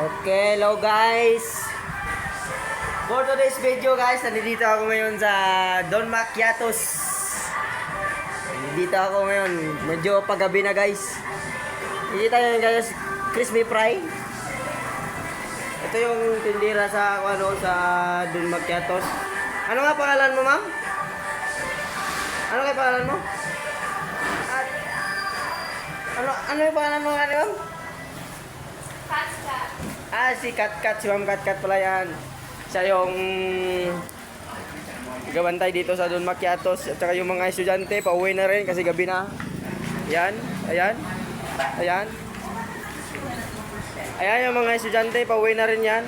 Okay, hello guys. For today's video guys, nandito ako ngayon sa Don Macchiatos. Nandito ako ngayon, medyo paggabi na guys. Nandito tayo guys, crispy fry. Ito yung tindira sa sa Don Macchiatos. Ano nga pangalan mo, ma'am? Ano nga pangalan mo? Ano yung pangalan mo nga, ma'am? Si Katkat, si Ma'am Katkat pala yan. Siya yung gabantay dito sa Don Macchiatos. At saka yung mga estudyante, pauwi na rin kasi gabi na. Ayan, ayan, ayan. Ayan yung mga estudyante, pauwi na rin yan.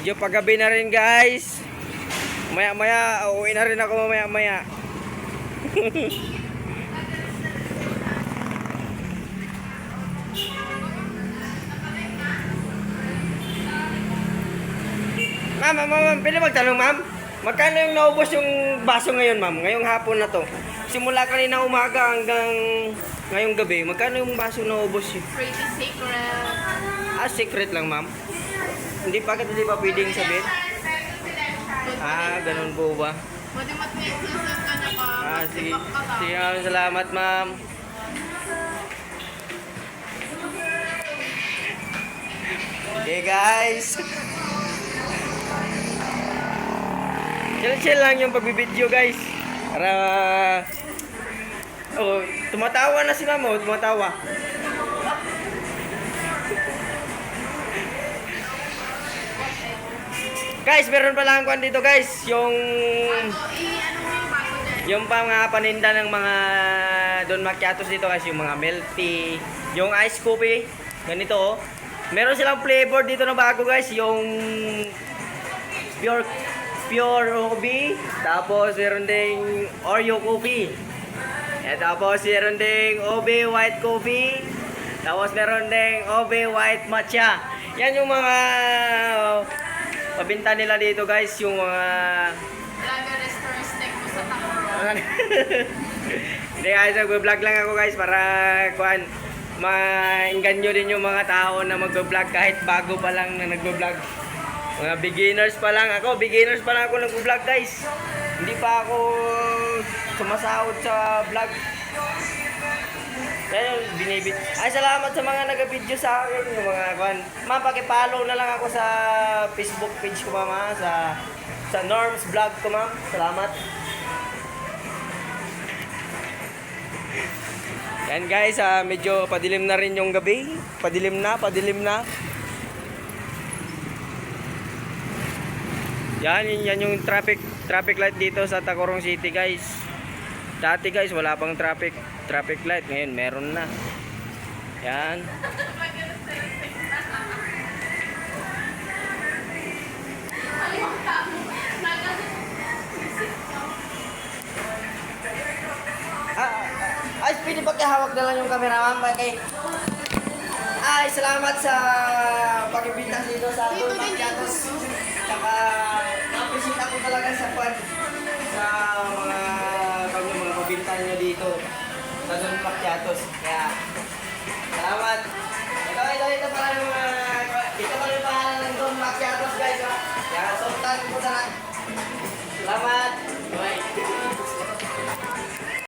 Medyo paggabi na rin guys. Maya-maya, uuwi na rin ako maya-maya. Ma'am, pwede magtanong ma'am? Magkano yung naubos yung baso ngayon ma'am? Ngayong hapon na to. Simula kanina umaga hanggang ngayong gabi. Magkano yung baso naubos yun? Pretty secret. Secret lang ma'am. Hindi pa pwedeng sabihin? Ganun po ba? Pwede mat-exclusive ka na pa. Sige. Sige, salamat ma'am. Okay guys. Chill lang yung pagbibideo guys. Para tumatawa na si ma'am, tumatawa. Guys, meron pala ang dito guys, yung mga paninda ng mga Don Macchiatos dito guys, yung mga milk tea, yung ice coffee, ganito oh. Meron silang flavor dito na bago guys, yung pure coffee, tapos meron ding Oreo coffee. Tapos meron ding Obe white coffee, tapos meron ding Obe white matcha. Yan yung mga pabinta nila dito guys, yung mga Lager restaurant steak mo sa Tacoron. Hindi guys, nag-vlog lang ako guys para maingganyo din yung mga tao na mag-vlog kahit bago pa lang na nag-vlog. Mga beginners pa lang ako nag-vlog guys. Hindi pa ako sumasahod sa vlog. Kaya binibit. Salamat sa mga nag-video sa akin, yung mga ma'am, paki-follow na lang ako sa Facebook page ko ma'am, sa Norms Vlog ko ma'am. Salamat. Yan guys, medyo padilim na rin yung gabi. Padilim na. Yan yung traffic light dito sa Tacoron City guys. Dati guys, wala pang traffic light. Ngayon, meron na. Yan. Pwede pakihawak na lang yung camera ma'am. Salamat sa pag-ibita dito sa Don Macchiatos. Saka, na-appreciate ako talaga sa mga pabintan nyo dito sa Don Macchiatos. Kaya, salamat. Ito pala yung pangalan ng Don Macchiatos guys. Kaya, sultan po sana. Salamat.